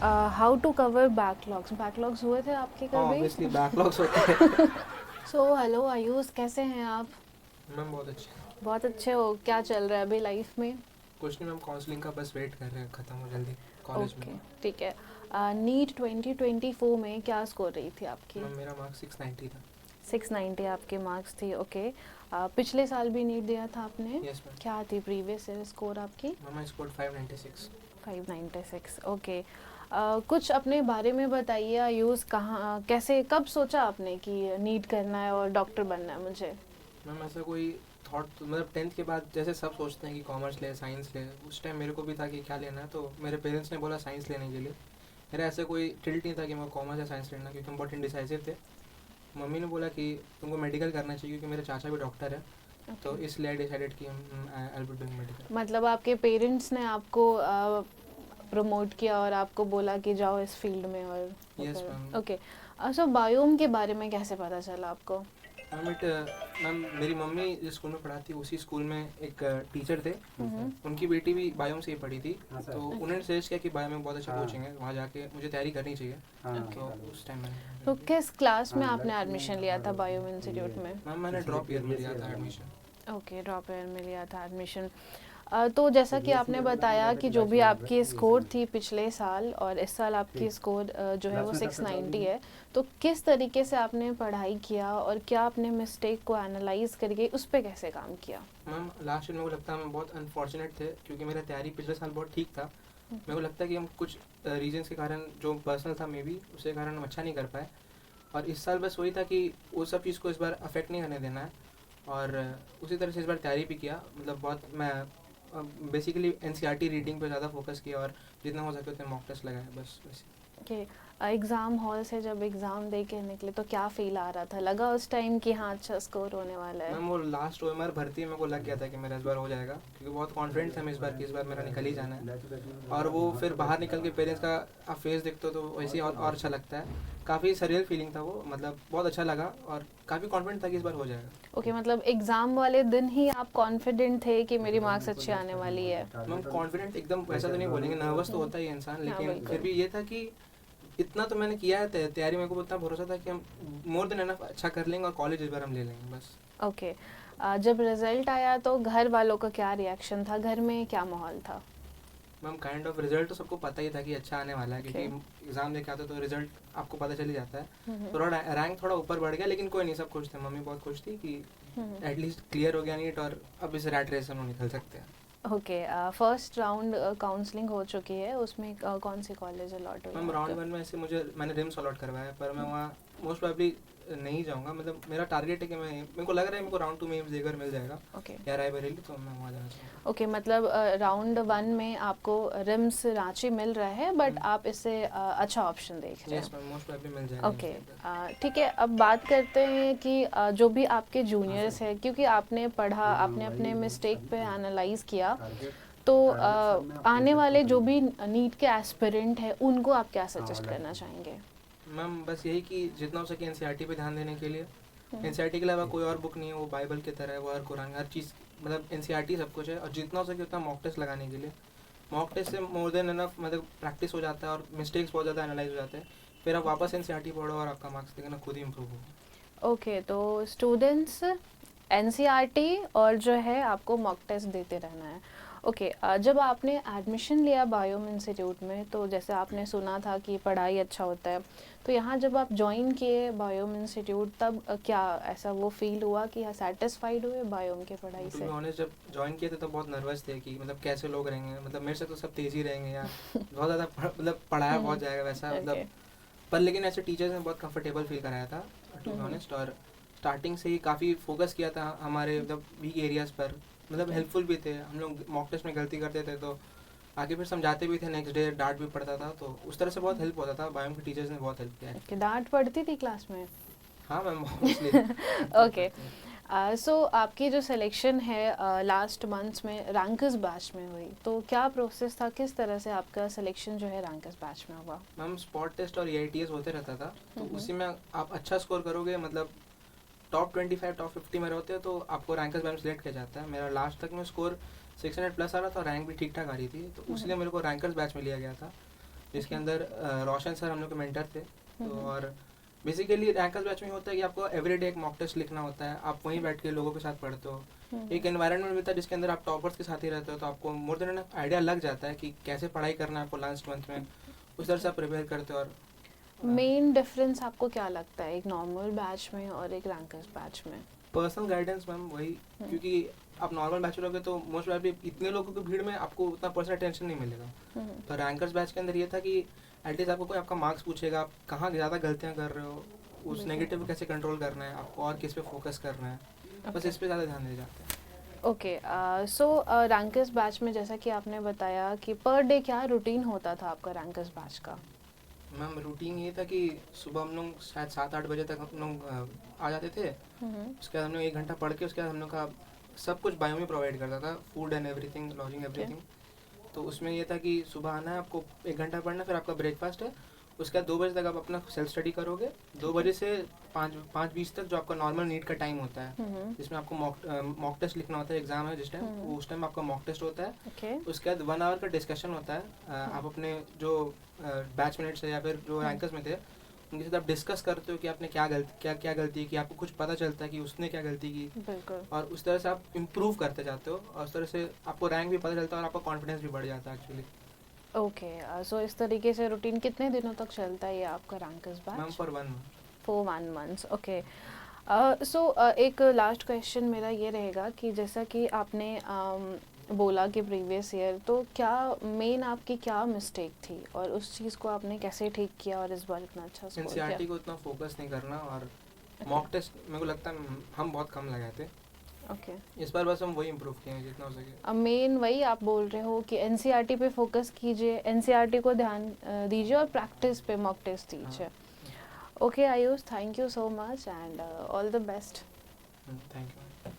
How to cover backlogs, backlogs हुए थे आपके हाँ कभी? ऑब्वियसली बैकलॉग्स होते हैं। सो हेलो आयुष, कैसे हैं आप? मैम बहुत अच्छे। बहुत अच्छे हो। क्या चल रहा है अभी लाइफ में? कुछ नहीं मैम, काउंसलिंग का बस वेट कर रहे हैं, ख़त्म हो जल्दी कॉलेज में। ओके, ठीक है। नीट 2024 में क्या स्कोर रही थी आपकी? मैम मेरा मार्क्स 690 था। 690 आपके मार्क्स थी, ओके। पिछले साल भी नीट दिया था आपने? Yes ma'am. क्या थी प्रीवियस स्कोर आपकी? Ma'am I scored 596। 596, ओके। कुछ अपने बारे में बताइए आयुष, कहाँ कैसे कब सोचा आपने कि नीट करना है और डॉक्टर बनना है मुझे? मैम ऐसा कोई थॉट मतलब 10th के बाद जैसे सब सोचते हैं कि कॉमर्स ले साइंस ले, उस टाइम मेरे को भी था कि क्या लेना है, तो मेरे पेरेंट्स ने बोला साइंस लेने के लिए। मेरा ऐसा कोई टिल्ट नहीं था कि मैं कॉमर्स या साइंस लेना, क्योंकि हम बहुत इंडिसाइसिव थे। मम्मी ने बोला कि तुमको मेडिकल करना चाहिए, क्योंकि मेरे चाचा भी डॉक्टर है। तो Okay. इसलिए आई डिसाइडेड कि हम I will be doing medical. मतलब आपके पेरेंट्स ने आपको प्रमोट किया और आपको बोला कि जाओ इस फील्ड में और वो यस मैम। करो, ओके। सो बायोम के बारे में कैसे पता चला आपको? मैम मैम मेरी मम्मी जिस स्कूल में पढ़ाती उसी स्कूल में एक टीचर थे। हम्म। उनकी बेटी भी बायो से ही पढ़ी थी। तो Okay. उन्होंने सजेस्ट किया कि बायो में बहुत अच्छा कोचिंग है, वहाँ जाके मुझे तैयारी करनी चाहिए। Okay. तो उस टाइम तो मैंने किस क्लास में आपने एडमिशन लिया था बायोम इंस्टीट्यूट में? मैम मैंने ड्रॉप ईयर में लिया था एडमिशन। ओके, ड्रॉप ईयर में लिया था एडमिशन। तो जैसा कि आपने बताया कि जो भी आपकी स्कोर थी पिछले साल और इस साल आपकी स्कोर जो है वो 690 है, तो किस तरीके से आपने पढ़ाई किया और क्या आपने मिस्टेक को एनालाइज करके उस पर कैसे काम किया? मैम लास्ट ईयर मेरे को लगता है हम बहुत अनफॉर्चुनेट थे, क्योंकि मेरा तैयारी पिछले साल बहुत ठीक था। मेरे को लगता है कि हम कुछ रीजन्स के कारण, जो पर्सनल था मे बी, उसके कारण हम अच्छा नहीं कर पाए। और इस साल बस वही था कि वो सब चीज़ को इस बार अफेक्ट नहीं करने देना है। और उसी तरह से इस बार तैयारी भी किया, मतलब बहुत मैं बेसिकली एनसीईआरटी रीडिंग पे ज़्यादा फोकस किया और जितना हो सके उतने मॉक टेस्ट लगाए, बस वैसे। कि एग्ज़ाम हॉल से जब एग्ज़ाम दे के निकले तो क्या फ़ील आ रहा था? लगा उस टाइम कि हाँ अच्छा स्कोर होने वाला है? मैम वो लास्ट ओएमआर भर्ती मेरे को लग गया था कि मेरा इस बार हो जाएगा, क्योंकि बहुत कॉन्फिडेंट था मैं इस बार कि इस बार मेरा निकल ही जाना है। और वो फिर बाहर निकल के पेरेंट्स का आप फेस देखते हो तो वैसे ही और अच्छा लगता है। काफ़ी सरियल फीलिंग था वो, मतलब बहुत अच्छा लगा और काफ़ी कॉन्फिडेंट था कि इस बार हो जाएगा। ओके, मतलब एग्ज़ाम वाले दिन ही आप कॉन्फिडेंट थे कि मेरी मार्क्स अच्छी आने वाली है? मैम कॉन्फिडेंट एकदम वैसा तो नहीं बोलेंगे, नर्वस तो होता ही है इंसान, हाँ लेकिन फिर बिल्कुल। भी ये था कि इतना तो मैंने किया है तैयारी, मेरे को उतना भरोसा था कि हम मोर देन एनफ अच्छा कर लेंगे और कॉलेज इस बार हम ले लेंगे बस। ओके। जब रिज़ल्ट आया तो घर वालों का क्या रिएक्शन था? घर में क्या माहौल था? मैम काइंड ऑफ रिजल्ट तो सबको पता ही था कि अच्छा आने वाला है, ओके। क्योंकि एग्जाम देके आते तो रिजल्ट आपको पता चल ही जाता है। हम्म। थोड़ा रैंक थोड़ा ऊपर बढ़ गया, लेकिन कोई नहीं, सब खुश थे। मम्मी बहुत खुश थी कि हम्म। एटलीस्ट क्लियर हो गया नीट और अब इस रैट रेस से हम निकल सकते हैं। ओके, फर्स्ट राउंड काउंसलिंग हो चुकी है, उसमें कौन सी कॉलेज अलॉट हुई मैम राउंड आपको? 1 में ऐसे मैंने रिम्स अलॉट करवाया है, पर मैं वहाँ मोस्ट प्रॉब्ली नहीं जाऊँगा। मतलब मेरा टारगेट है कि मेरे को लग रहा है मेरे को राउंड 2 में एम्स देकर मिल जाएगा ओके। या रायबरेली, तो मैं वहाँ जाना चाहूँगा। ओके, मतलब राउंड 1 में आपको रिम्स रांची मिल रहा है, बट आप इससे अच्छा ऑप्शन देख रहे यस हैं? मैम, मोस्ट प्रॉब्ली मिल जाएगा ओके, एम्स। ठीक है। अब बात करते हैं कि जो भी आपके जूनियर्स हैं, क्योंकि आपने पढ़ा, आपने अपने मिस्टेक पे एनालाइज किया, तो आने वाले जो भी नीट के एस्पिरेंट हैं उनको आप क्या सजेस्ट करना चाहेंगे? मैम बस यही कि जितना हो सके एनसीईआरटी पे ध्यान देने के लिए। हम्म। एनसीईआरटी के अलावा कोई और बुक नहीं है, वो बाइबल की तरह है, वो हर कुरान हर चीज़, मतलब एनसीईआरटी सब कुछ है। और जितना हो सके उतना मॉक टेस्ट लगाने के लिए, मॉक टेस्ट से मोर देन एनफ मतलब प्रैक्टिस हो जाता है और मिस्टेक्स बहुत ज़्यादा एनालाइज हो जाते हैं। फिर आप वापस एनसीईआरटी पढ़ो और आपका मार्क्स देखना खुद ही इम्प्रूव होगा। ओके, तो स्टूडेंट्स एनसीईआरटी और जो है आपको मॉक टेस्ट देते रहना है। ओके, जब आपने एडमिशन लिया बायोम इंस्टीट्यूट में, तो जैसे आपने सुना था कि पढ़ाई अच्छा होता है, तो यहाँ जब आप ज्वाइन किए बायोम इंस्टीट्यूट, तब क्या ऐसा वो फील हुआ कि हाँ सेटिस्फाइड हुए बायोम के पढ़ाई टू बी से? ऑनेस्ट जब ज्वाइन किए थे तो बहुत नर्वस थे कि मतलब कैसे लोग रहेंगे, मतलब मेरे से तो सब तेज़ ही रहेंगे या बहुत ज़्यादा मतलब पढ़ाया बहुत जाएगा वैसा, ओके। मतलब। पर लेकिन ऐसे टीचर्स ने बहुत कंफर्टेबल फील कराया था, टू बी ऑनेस्ट। और स्टार्टिंग से ही काफ़ी फोकस किया था हमारे मतलब वीक एरियाज़ पर, मतलब हेल्पफुल भी थे। हम लोग मॉक टेस्ट में गलती करते थे तो आगे फिर समझाते भी थे, नेक्स्ट डे डांट भी पड़ता था, तो उस तरह से बहुत हेल्प होता था। बायो के टीचर्स ने बहुत हेल्प किया है। ओके, डांट पड़ती थी क्लास में? हाँ मैम ऑब्वियसली। ओके। सो आपकी जो सिलेक्शन है लास्ट मंथ्स में रैंकर्स बैच में हुई, तो क्या प्रोसेस था, किस तरह से आपका सिलेक्शन जो है रैंकर्स बैच में हुआ? मैम स्पॉट टेस्ट और EITS होते रहता था, तो उसी में आप अच्छा स्कोर करोगे, मतलब टॉप 25 टॉप 50 में रहते हो तो आपको रैंकर्स बैच में सिलेक्ट किया जाता है। मेरा लास्ट तक में स्कोर 600 प्लस आ रहा था, रैंक भी ठीक ठाक आ रही थी, तो इसलिए मेरे को रैंकर्स बैच में लिया गया था। जिसके Okay. अंदर रोशन सर हम लोग के मेंटर थे। तो हम्म, और बेसिकली रैंकर्स बैच में होता है कि आपको एवरीडे एक मॉक टेस्ट लिखना होता है, आप वहीं बैठ के लोगों के साथ पढ़ते हो। एक एनवायरनमेंट मिलता है जिसके अंदर आप टॉपर्स के साथ ही रहते हो, तो आपको मोर देन एन आइडिया लग जाता है कि कैसे पढ़ाई करना है आपको लास्ट मंथ में, उस तरह से आप प्रिपेयर करते हो। और मेन डिफरेंस आपको क्या लगता है एक नॉर्मल बैच में और एक रैंकर्स बैच में? पर्सनल गाइडेंस मैम वही, क्योंकि आप नॉर्मल बैच लोगे तो मोस्ट प्रॉब्ली इतने लोगों की भीड़ में आपको उतना पर्सनल अटेंशन नहीं मिलेगा। तो रैंकर्स बैच के अंदर ये था कि एटलीस्ट आपको कोई आपका मार्क्स पूछेगा, आप कहाँ ज़्यादा गलतियाँ कर रहे हो, उस बिल्कुल। नेगेटिव को कैसे कंट्रोल करना है आपको, और किस पे फोकस करना है, बस Okay. इस पे ज़्यादा ध्यान दिया जाता है। ओके, सो रैंकर्स बैच में जैसा कि आपने बताया कि पर डे क्या रूटीन होता था आपका रैंकर्स बैच का? मैम रूटीन ये था कि सुबह हम लोग शायद 7-8 बजे तक हम लोग आ जाते थे। उसके बाद हम लोग 1 घंटा पढ़ के उसके बाद हम लोग का सब कुछ बायो में प्रोवाइड करता था, food and everything, lodging everything. तो उसमें ये था कि सुबह आना है आपको, 1 घंटा पढ़ना, फिर आपका ब्रेकफास्ट है, उसके बाद 2 बजे तक आप अपना सेल्फ स्टडी करोगे। 2 बजे से 5:20 तक जो आपका नॉर्मल नीट का टाइम होता है, जिसमें आपको मॉक टेस्ट लिखना होता है, एग्जाम है जिस टाइम, वो उस टाइम आपका मॉक टेस्ट होता है। ओके। उसके बाद 1 आवर का डिस्कशन होता है। आप अपने जो बैचमेट्स है या फिर जो रैंकर्स में थे उनके साथ आप डिस्कस करते हो कि आपने क्या गलती की, आपको कुछ पता चलता है कि उसने क्या गलती की, बिल्कुल। और उस तरह से आप इम्प्रूव करते जाते हो, और उस तरह से आपको रैंक भी पता चलता है और आपका कॉन्फिडेंस भी बढ़ जाता है एक्चुअली। ओके, सो इस तरीके से रूटीन कितने दिनों तक चलता है ये आपका rankers ma'am batch? For 1 month. For 1 month, okay. So एक लास्ट क्वेश्चन मेरा ये रहेगा कि जैसा कि आपने बोला कि प्रीवियस ईयर, तो क्या मेन आपकी क्या मिस्टेक थी और उस चीज़ को आपने कैसे ठीक किया और इस बार इतना अच्छा स्कोर किया? एनसीईआरटी को उतना फोकस नहीं करना, और मॉक टेस्ट मेरे को लगता है हम बहुत कम लगाए थे। ओके। इस बार बस हम वही इम्प्रूव किए हैं जितना हो सके। अब मेन वही आप बोल रहे हो कि एनसीईआरटी पे फोकस कीजिए, एनसीईआरटी को ध्यान दीजिए और प्रैक्टिस पे मॉक टेस्ट दीजिए। Okay Ayush, thank you so much and all the best. Thank you.